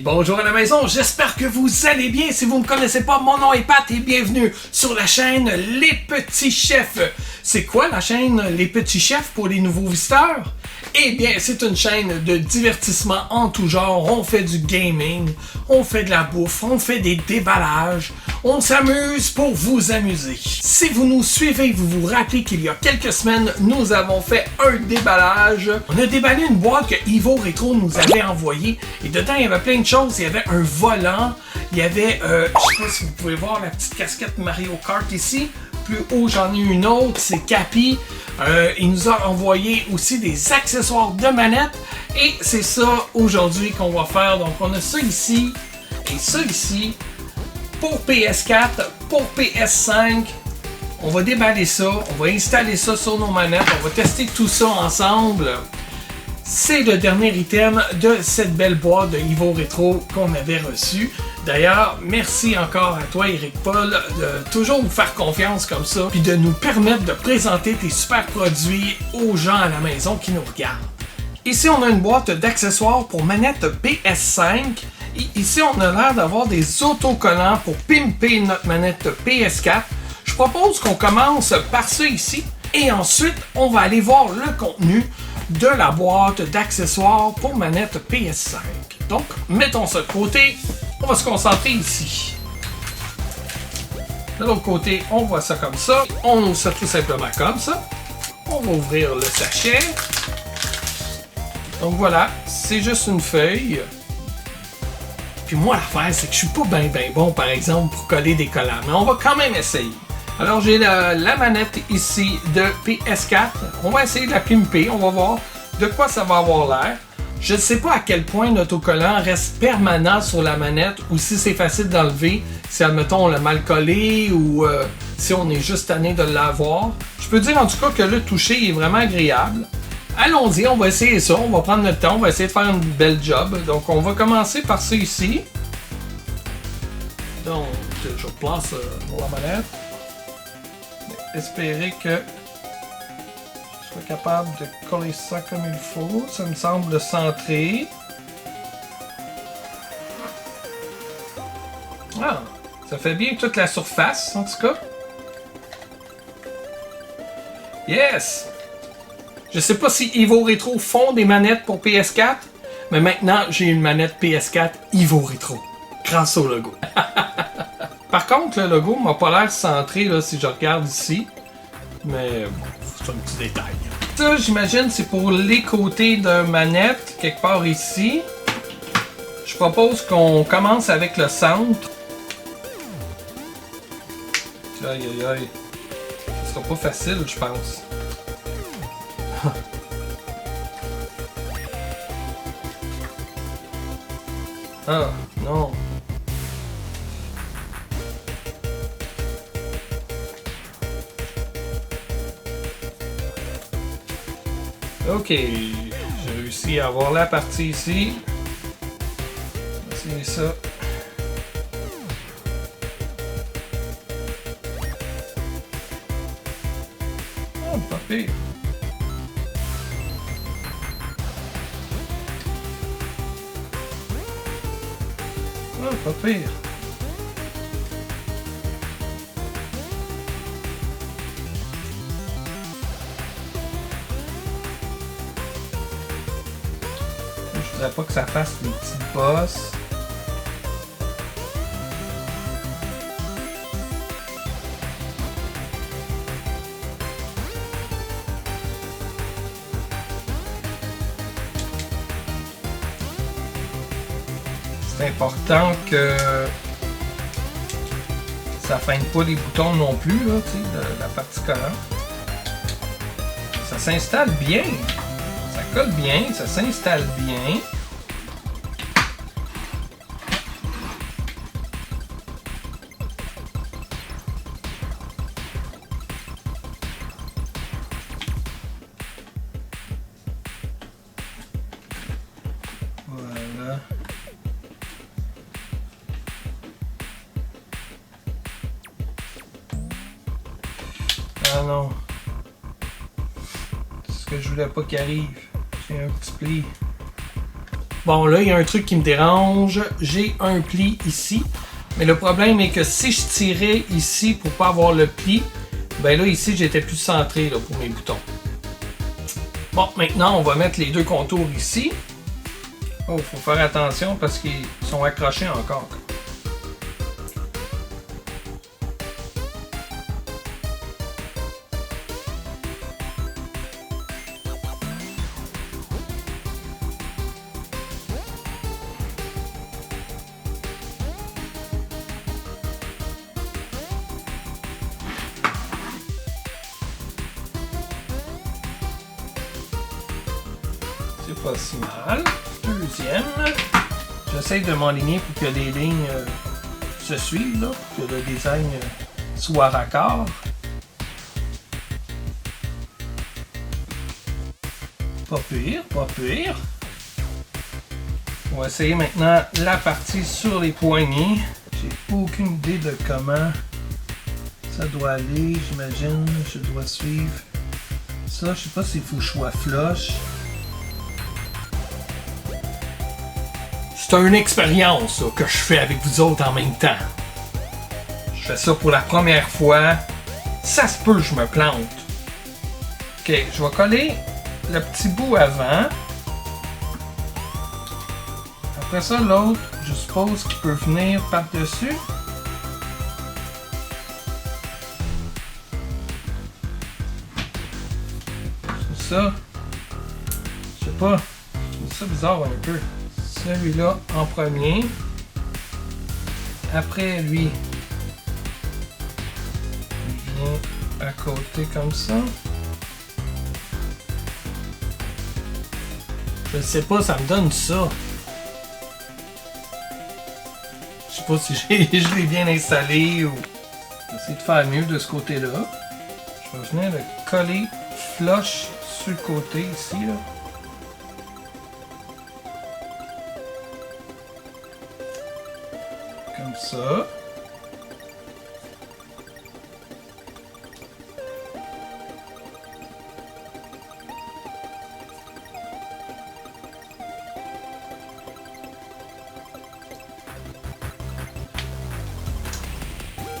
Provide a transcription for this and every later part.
bonjour à la maison, j'espère que vous allez bien. Si vous ne me connaissez pas, mon nom est Pat et bienvenue sur la chaîne Les Petits Chefs. C'est quoi la chaîne Les Petits Chefs pour les nouveaux visiteurs? Eh bien, c'est une chaîne de divertissement en tout genre. On fait du gaming, on fait de la bouffe, on fait des déballages. On s'amuse pour vous amuser. Si vous nous suivez, vous vous rappelez qu'il y a quelques semaines, nous avons fait un déballage. On a déballé une boîte que Evo Retro nous avait envoyée. Et dedans, il y avait plein de choses. Il y avait un volant. Il y avait, je sais pas si vous pouvez voir la petite casquette Mario Kart ici. Plus haut, j'en ai une autre, c'est Capi. Il nous a envoyé aussi des accessoires de manette. Et c'est ça aujourd'hui qu'on va faire. Donc on a ça ici et ça ici pour PS4, pour PS5. On va déballer ça, on va installer ça sur nos manettes, on va tester tout ça ensemble. C'est le dernier item de cette belle boîte de Evo Retro qu'on avait reçue. D'ailleurs, merci encore à toi, Eric Paul, de toujours nous faire confiance comme ça, puis de nous permettre de présenter tes super produits aux gens à la maison qui nous regardent. Ici, on a une boîte d'accessoires pour manette PS5. Et ici, on a l'air d'avoir des autocollants pour pimper notre manette PS4. Je propose qu'on commence par ça ici. Et ensuite, on va aller voir le contenu de la boîte d'accessoires pour manette PS5. Donc, mettons ça de côté. On va se concentrer ici. De l'autre côté, on voit ça comme ça. On ouvre ça tout simplement comme ça. On va ouvrir le sachet. Donc voilà, c'est juste une feuille. Puis moi, l'affaire, c'est que je suis pas bien bon, par exemple, pour coller des collants. Mais on va quand même essayer. Alors, j'ai la manette ici de PS4. On va essayer de la pimper. On va voir de quoi ça va avoir l'air. Je ne sais pas à quel point l'autocollant reste permanent sur la manette ou si c'est facile d'enlever. Si, admettons, on l'a mal collé ou si on est juste tanné de l'avoir. Je peux dire en tout cas que le toucher est vraiment agréable. Allons-y, on va essayer ça. On va prendre notre temps. On va essayer de faire une belle job. Donc, on va commencer par ça ici. Donc, je replace la manette. Espérer que je sois capable de coller ça comme il faut. Ça me semble centré. Ah, ça fait bien toute la surface, en tout cas. Yes! Je sais pas si Evo Retro font des manettes pour PS4, mais maintenant, j'ai une manette PS4 Evo Retro, grâce au logo. Par contre, le logo m'a pas l'air centré là, si je regarde ici. Mais bon, c'est un petit détail. Ça, j'imagine, c'est pour les côtés de manette, quelque part ici. Je propose qu'on commence avec le centre. Aïe aïe aïe. Ce sera pas facile, je pense. Ah, non. Ok, j'ai réussi à avoir la partie ici. C'est ça. Oh, pas pire. Oh, pas pire. Je voudrais pas que ça fasse une petite bosse. C'est important que ça freine pas les boutons non plus, là, de la partie collante. Ça s'installe bien. Ça colle bien, ça s'installe bien. Voilà. Ah non. C'est ce que je voulais pas qu'il arrive. J'ai un petit pli. Bon, là, il y a un truc qui me dérange. J'ai un pli ici. Mais le problème est que si je tirais ici pour pas avoir le pli, ben là, ici, j'étais plus centré là, pour mes boutons. Bon, maintenant, on va mettre les deux contours ici. Oh, faut faire attention parce qu'ils sont accrochés encore. C'est pas si mal. Deuxième, j'essaie de m'aligner pour que les lignes se suivent, là, pour que le design soit raccord. Pas pire, pas pire. On va essayer maintenant la partie sur les poignées. J'ai aucune idée de comment ça doit aller, j'imagine. Je dois suivre ça. Je sais pas s'il faut que je sois flush. C'est une expérience là, que je fais avec vous autres en même temps. Je fais ça pour la première fois. Ça se peut que je me plante. Ok, je vais coller le petit bout avant. Après ça, l'autre, je suppose qu'il peut venir par-dessus. C'est ça. Je sais pas. Je trouve ça bizarre un peu. Celui-là en premier. Après lui, il vient à côté comme ça. Je sais pas, ça me donne ça. Je sais pas si je l'ai bien installé ou... Je vais essayer de faire mieux de ce côté-là. Je vais venir le coller flush sur le côté ici, là. Comme ça.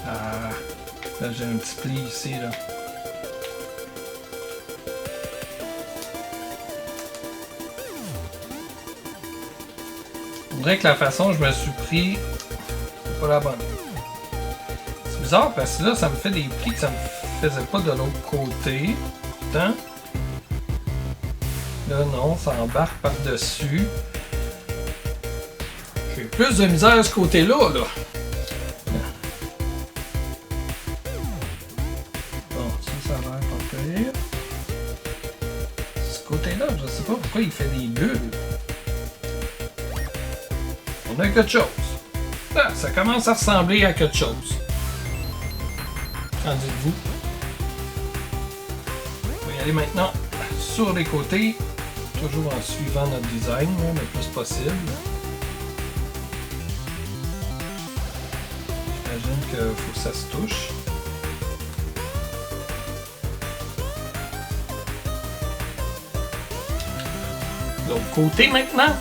Ah, là j'ai un petit pli ici là. On dirait que la façon dont je me suis pris, c'est pas la bonne. C'est bizarre parce que là ça me fait des plis que ça me faisait pas de l'autre côté. Pourtant, là non, ça embarque par-dessus. J'ai plus de misère à ce côté-là, là. Bon, ça a l'air pas pire. Ce côté-là, je sais pas pourquoi il fait des bulles. On a quelque chose. Ah, ça commence à ressembler à quelque chose. Qu'en dites-vous? On va y aller maintenant sur les côtés, toujours en suivant notre design le plus possible. J'imagine qu'il faut que ça se touche. L'autre côté maintenant.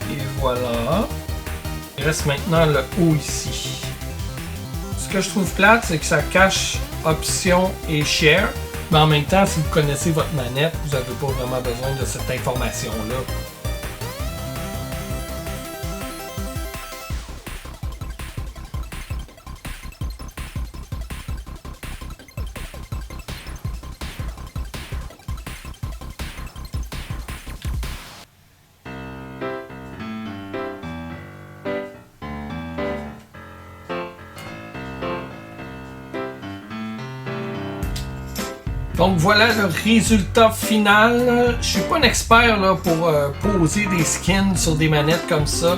Et voilà. Il reste maintenant le haut ici. Ce que je trouve plate, c'est que ça cache option et share. Mais en même temps, si vous connaissez votre manette, vous n'avez pas vraiment besoin de cette information-là. Donc voilà le résultat final. Je suis pas un expert là, pour poser des skins sur des manettes comme ça.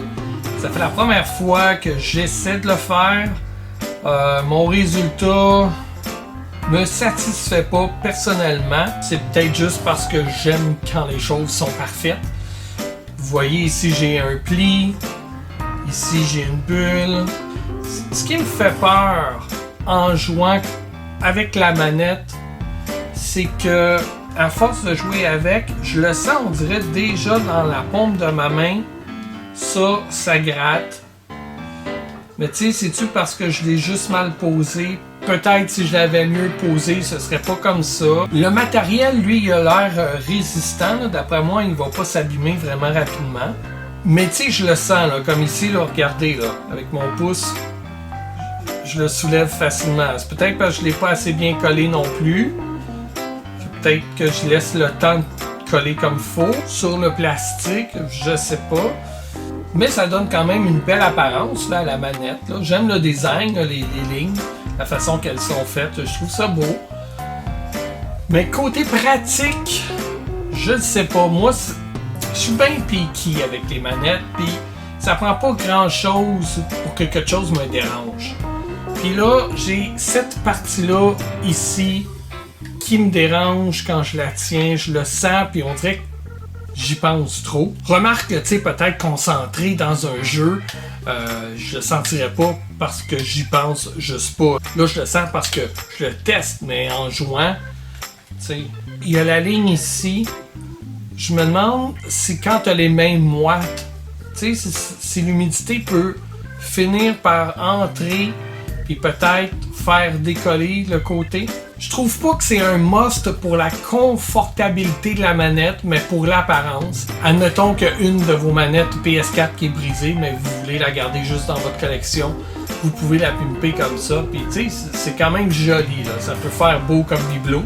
Ça fait la première fois que j'essaie de le faire. Mon résultat me satisfait pas personnellement. C'est peut-être juste parce que j'aime quand les choses sont parfaites. Vous voyez ici j'ai un pli. Ici j'ai une bulle. Ce qui me fait peur en jouant avec la manette, c'est que à force de jouer avec, je le sens, on dirait déjà dans la paume de ma main, ça gratte. Mais tu sais, c'est-tu parce que je l'ai juste mal posé? Peut-être si je l'avais mieux posé, ce serait pas comme ça. Le matériel, lui, il a l'air résistant. D'après moi, il va pas s'abîmer vraiment rapidement. Mais tu sais, je le sens, là, comme ici, là, regardez, là, avec mon pouce, je le soulève facilement. C'est peut-être parce que je l'ai pas assez bien collé non plus. Peut-être que je laisse le temps de coller comme il faut sur le plastique, je sais pas. Mais ça donne quand même une belle apparence là, à la manette. J'aime le design, là, les lignes, la façon qu'elles sont faites. Je trouve ça beau. Mais côté pratique, je ne sais pas. Moi, je suis bien picky avec les manettes. Puis ça prend pas grand-chose pour que quelque chose me dérange. Puis là, j'ai cette partie-là ici qui me dérange quand je la tiens. Je le sens, puis on dirait que j'y pense trop. Remarque que, tu sais, peut-être concentré dans un jeu, je le sentirais pas parce que j'y pense juste pas. Là, je le sens parce que je le teste, mais en jouant, tu sais, il y a la ligne ici. Je me demande si quand tu as les mains moites, tu sais, si l'humidité peut finir par entrer puis peut-être faire décoller le côté. Je trouve pas que c'est un must pour la confortabilité de la manette, mais pour l'apparence. Admettons qu'une de vos manettes PS4 qui est brisée, mais vous voulez la garder juste dans votre collection, vous pouvez la pimper comme ça. Puis tu sais, c'est quand même joli, là. Ça peut faire beau comme bibelot.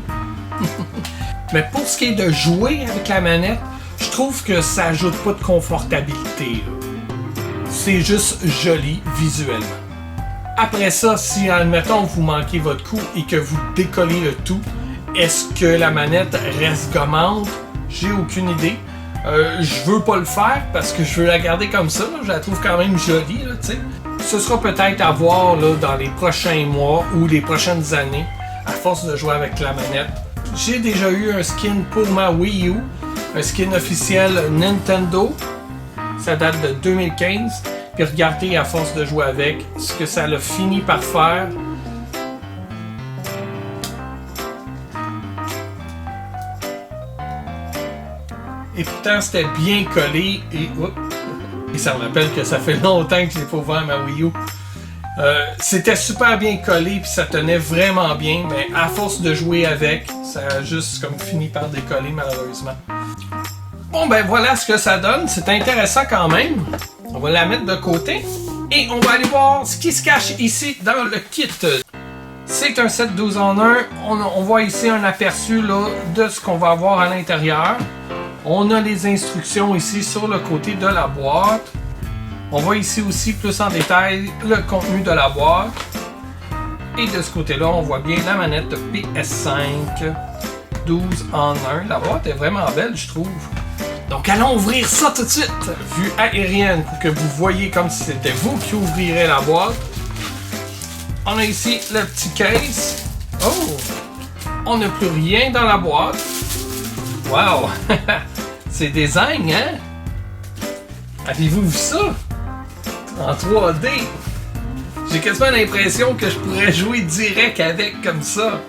Mais pour ce qui est de jouer avec la manette, je trouve que ça ajoute pas de confortabilité, là. C'est juste joli visuellement. Après ça, si, admettons, vous manquez votre coup et que vous décollez le tout, est-ce que la manette reste gommante? J'ai aucune idée. Je veux pas le faire parce que je veux la garder comme ça. Là. Je la trouve quand même jolie, là, tu sais. Ce sera peut-être à voir là, dans les prochains mois ou les prochaines années, à force de jouer avec la manette. J'ai déjà eu un skin pour ma Wii U, un skin officiel Nintendo. Ça date de 2015. Puis regardez, à force de jouer avec, ce que ça a fini par faire. Et pourtant, c'était bien collé. Et ça me rappelle que ça fait longtemps que je n'ai pas ouvert ma Wii U. C'était super bien collé, puis ça tenait vraiment bien. Mais à force de jouer avec, ça a juste comme fini par décoller, malheureusement. Bon, ben voilà ce que ça donne. C'est intéressant quand même. On va la mettre de côté et on va aller voir ce qui se cache ici dans le kit. C'est un set 12 en 1. On voit ici un aperçu là, de ce qu'on va avoir à l'intérieur. On a les instructions ici sur le côté de la boîte. On voit ici aussi plus en détail le contenu de la boîte. Et de ce côté-là, on voit bien la manette PS5 12 en 1. La boîte est vraiment belle, je trouve. Donc allons ouvrir ça tout de suite. Vue aérienne pour que vous voyez comme si c'était vous qui ouvrirez la boîte. On a ici le petit case. Oh! On n'a plus rien dans la boîte. Wow! C'est design, hein? Avez-vous vu ça? En 3D. J'ai quasiment l'impression que je pourrais jouer direct avec comme ça.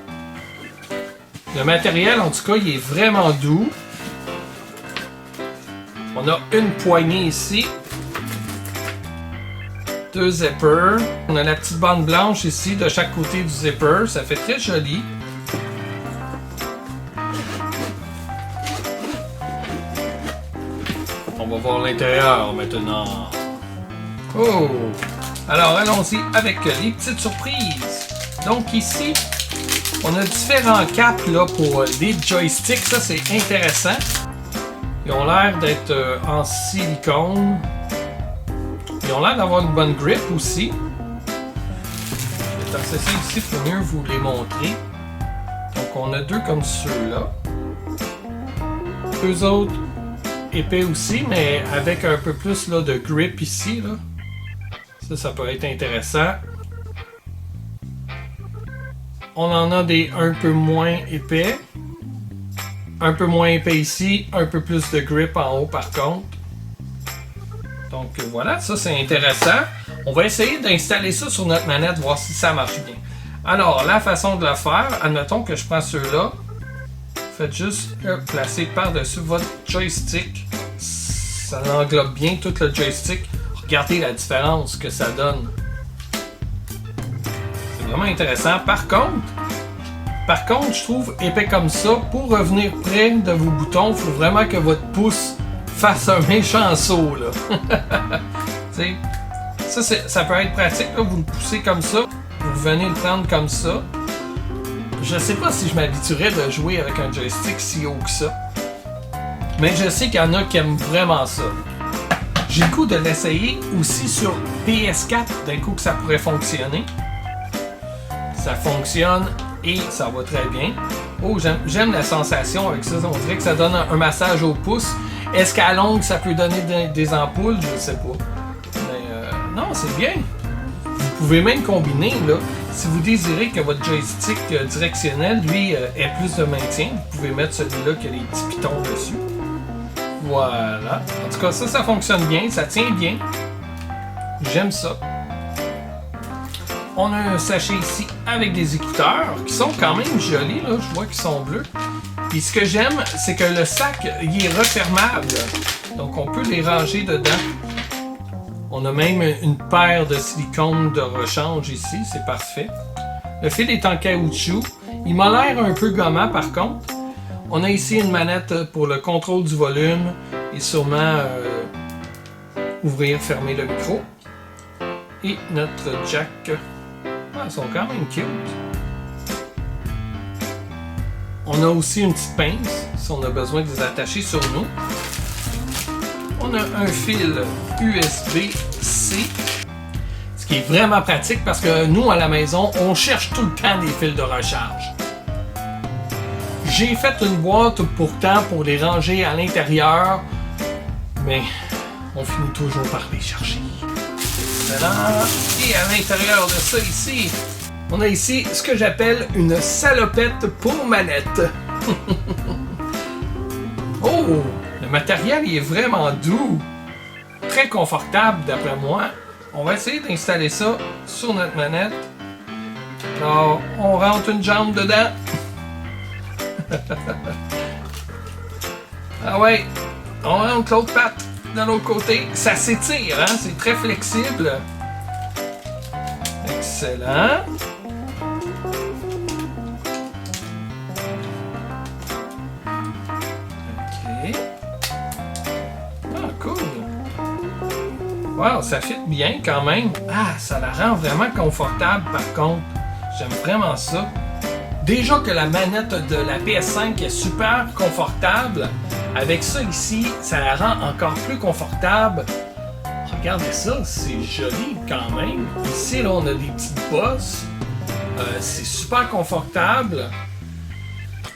Le matériel, en tout cas, il est vraiment doux. On a une poignée ici. 2 zippers. On a la petite bande blanche ici de chaque côté du zipper. Ça fait très joli. On va voir l'intérieur maintenant. Oh! Alors allons-y avec les petites surprises. Donc ici, on a différents caps là, pour les joysticks. Ça, c'est intéressant. Ils ont l'air d'être en silicone. Ils ont l'air d'avoir une bonne grip aussi. Je vais tasser ça ici pour mieux vous les montrer. Donc on a deux comme ceux-là. Deux autres épais aussi, mais avec un peu plus là, de grip ici. Là. Ça peut être intéressant. On en a des un peu moins épais. Un peu moins épais ici, un peu plus de grip en haut par contre. Donc voilà, ça c'est intéressant. On va essayer d'installer ça sur notre manette, voir si ça marche bien. Alors, la façon de le faire, admettons que je prends ceux-là. faites juste le placer par-dessus votre joystick. Ça englobe bien tout le joystick. Regardez la différence que ça donne. C'est vraiment intéressant. Par contre, je trouve épais comme ça, pour revenir près de vos boutons, il faut vraiment que votre pouce fasse un méchant saut, là. ça peut être pratique, là, vous le poussez comme ça, vous venez le prendre comme ça. Je sais pas si je m'habituerais de jouer avec un joystick si haut que ça. Mais je sais qu'il y en a qui aiment vraiment ça. J'ai le goût de l'essayer aussi sur PS4, d'un coup que ça pourrait fonctionner. Ça fonctionne et ça va très bien. Oh, j'aime la sensation avec ça. On dirait que ça donne un massage au pouce. Est-ce qu'à longue, ça peut donner des ampoules? Je ne sais pas. Mais non, c'est bien. Vous pouvez même combiner, là. Si vous désirez que votre joystick directionnel, lui, ait plus de maintien, vous pouvez mettre celui-là qui a les petits pitons dessus. Voilà. En tout cas, ça fonctionne bien. Ça tient bien. J'aime ça. On a un sachet ici avec des écouteurs qui sont quand même jolis, là. Je vois qu'ils sont bleus. Puis ce que j'aime, c'est que le sac, il est refermable. Donc on peut les ranger dedans. On a même une paire de silicone de rechange ici, c'est parfait. Le fil est en caoutchouc. Il m'a l'air un peu gommant par contre. On a ici une manette pour le contrôle du volume et sûrement ouvrir, fermer le micro. Et notre jack. Ah, ils sont quand même cute. On a aussi une petite pince si on a besoin de les attacher sur nous. On a un fil USB-C, ce qui est vraiment pratique parce que nous, à la maison, on cherche tout le temps des fils de recharge. J'ai fait une boîte pourtant pour les ranger à l'intérieur, mais on finit toujours par les chercher. Voilà. Et à l'intérieur de ça ici, on a ici ce que j'appelle une salopette pour manette. Oh! Le matériel il est vraiment doux. Très confortable d'après moi. On va essayer d'installer ça sur notre manette. Alors, on rentre une jambe dedans. Ah ouais, on rentre l'autre patte de l'autre côté. Ça s'étire, hein? C'est très flexible. Excellent. OK. Ah, cool. Wow, ça fit bien quand même. Ah, ça la rend vraiment confortable par contre. J'aime vraiment ça. Déjà que la manette de la PS5 est super confortable, avec ça ici, ça la rend encore plus confortable. Regardez ça, c'est joli quand même. Ici, là, on a des petites bosses. C'est super confortable.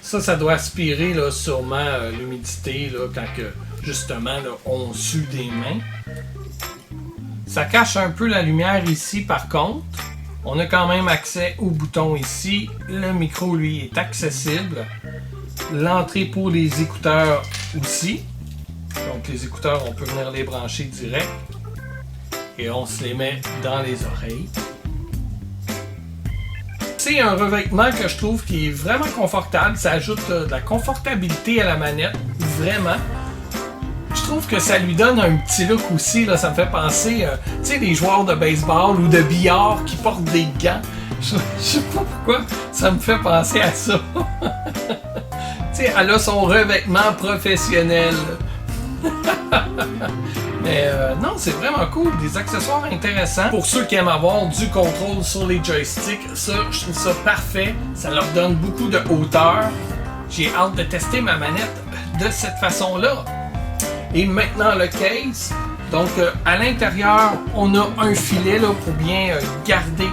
Ça doit aspirer là, sûrement l'humidité là, quand que, justement là, on sue des mains. Ça cache un peu la lumière ici par contre. On a quand même accès au bouton ici. Le micro, lui, est accessible. L'entrée pour les écouteurs aussi. Donc les écouteurs, on peut venir les brancher direct. Et on se les met dans les oreilles. C'est un revêtement que je trouve qui est vraiment confortable. Ça ajoute de la confortabilité à la manette. Vraiment. Je trouve que ça lui donne un petit look aussi. Là. Ça me fait penser, tu sais, les joueurs de baseball ou de billard qui portent des gants. Je sais pas pourquoi ça me fait penser à ça. Tu sais, elle a son revêtement professionnel. Mais non, c'est vraiment cool. Des accessoires intéressants. Pour ceux qui aiment avoir du contrôle sur les joysticks, ça, je trouve ça parfait. Ça leur donne beaucoup de hauteur. J'ai hâte de tester ma manette de cette façon-là. Et maintenant le case. Donc à l'intérieur, on a un filet là, pour bien garder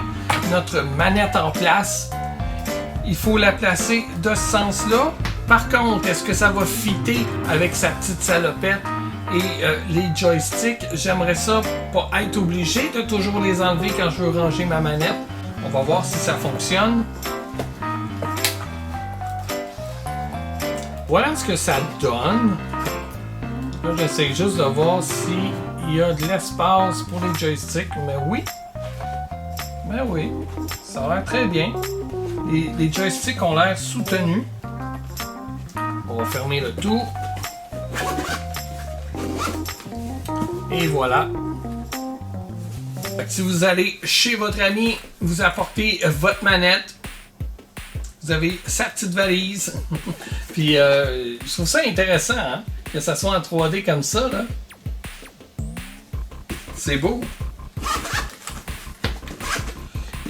notre manette en place. Il faut la placer de ce sens-là. Par contre, est-ce que ça va fitter avec sa petite salopette et les joysticks? J'aimerais ça pas être obligé de toujours les enlever quand je veux ranger ma manette. On va voir si ça fonctionne. Voilà ce que ça donne. Là, j'essaie juste de voir s'il y a de l'espace pour les joysticks. Mais oui. Mais oui. Ça a l'air très bien. Les joysticks ont l'air soutenus. va fermer le tout. Et voilà. Fait que si vous allez chez votre ami, vous apportez votre manette. Vous avez sa petite valise. Puis je trouve ça intéressant, hein, que ça soit en 3D comme ça, là. C'est beau.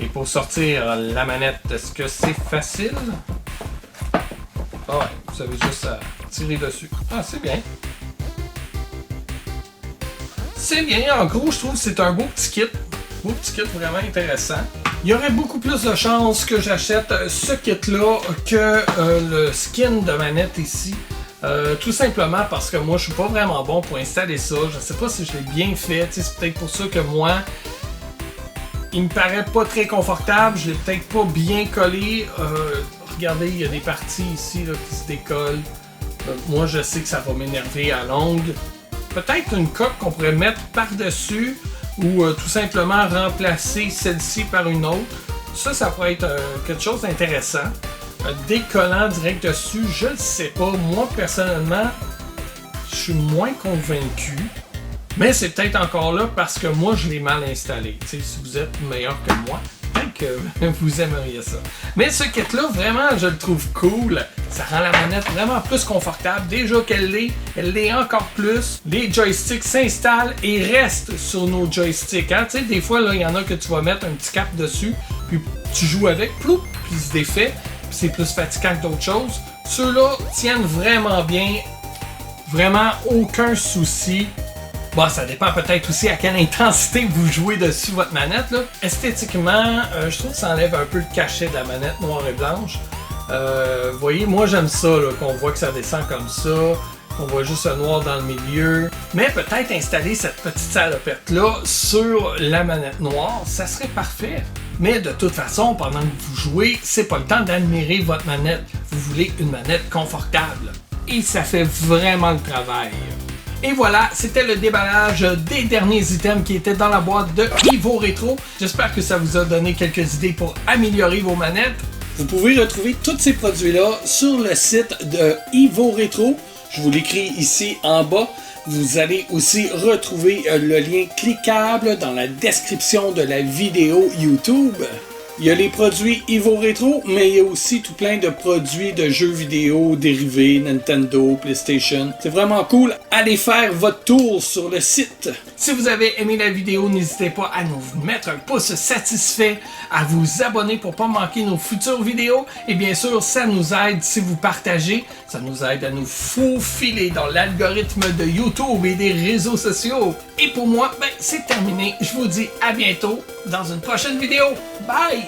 Et pour sortir la manette, est-ce que c'est facile? Ah ouais, vous avez juste à tirer dessus. Ah, c'est bien. C'est bien. En gros, je trouve que c'est un beau petit kit. Beau petit kit vraiment intéressant. Il y aurait beaucoup plus de chances que j'achète ce kit-là que le skin de manette ici. Tout simplement parce que moi, je suis pas vraiment bon pour installer ça. Je sais pas si je l'ai bien fait. C'est peut-être pour ça que moi, il me paraît pas très confortable. Je l'ai peut-être pas bien collé. Regardez, il y a des parties ici là, qui se décollent. Moi, je sais que ça va m'énerver à longue. Peut-être une coque qu'on pourrait mettre par-dessus ou tout simplement remplacer celle-ci par une autre. Ça pourrait être quelque chose d'intéressant. Décollant direct dessus, je ne sais pas. Moi, personnellement, je suis moins convaincu. Mais c'est peut-être encore là parce que moi, je l'ai mal installé. T'sais, si vous êtes meilleur que moi, peut-être que vous aimeriez ça. Mais ce kit-là, vraiment, je le trouve cool. Ça rend la manette vraiment plus confortable. Déjà qu'elle l'est encore plus. Les joysticks s'installent et restent sur nos joysticks. Hein? Tu sais, des fois, il y en a que tu vas mettre un petit cap dessus, puis tu joues avec, ploup, puis il se défait. Puis c'est plus fatigant que d'autres choses. Ceux-là tiennent vraiment bien. Vraiment aucun souci. Bon, ça dépend peut-être aussi à quelle intensité vous jouez dessus votre manette. Là. Esthétiquement, je trouve que ça enlève un peu le cachet de la manette noire et blanche. Vous voyez, moi j'aime ça, là, qu'on voit que ça descend comme ça, qu'on voit juste le noir dans le milieu. Mais peut-être installer cette petite salopette-là sur la manette noire, ça serait parfait. Mais de toute façon, pendant que vous jouez, c'est pas le temps d'admirer votre manette. Vous voulez une manette confortable. Et ça fait vraiment le travail. Et voilà, c'était le déballage des derniers items qui étaient dans la boîte de Evo Retro. J'espère que ça vous a donné quelques idées pour améliorer vos manettes. Vous pouvez retrouver tous ces produits-là sur le site de Evo Retro. Je vous l'écris ici en bas. Vous allez aussi retrouver le lien cliquable dans la description de la vidéo YouTube. Il y a les produits Evo Retro, mais il y a aussi tout plein de produits de jeux vidéo dérivés, Nintendo, PlayStation. C'est vraiment cool. Allez faire votre tour sur le site. Si vous avez aimé la vidéo, n'hésitez pas à nous mettre un pouce satisfait, à vous abonner pour ne pas manquer nos futures vidéos. Et bien sûr, ça nous aide si vous partagez. Ça nous aide à nous faufiler dans l'algorithme de YouTube et des réseaux sociaux. Et pour moi, c'est terminé. Je vous dis à bientôt dans une prochaine vidéo. Bye!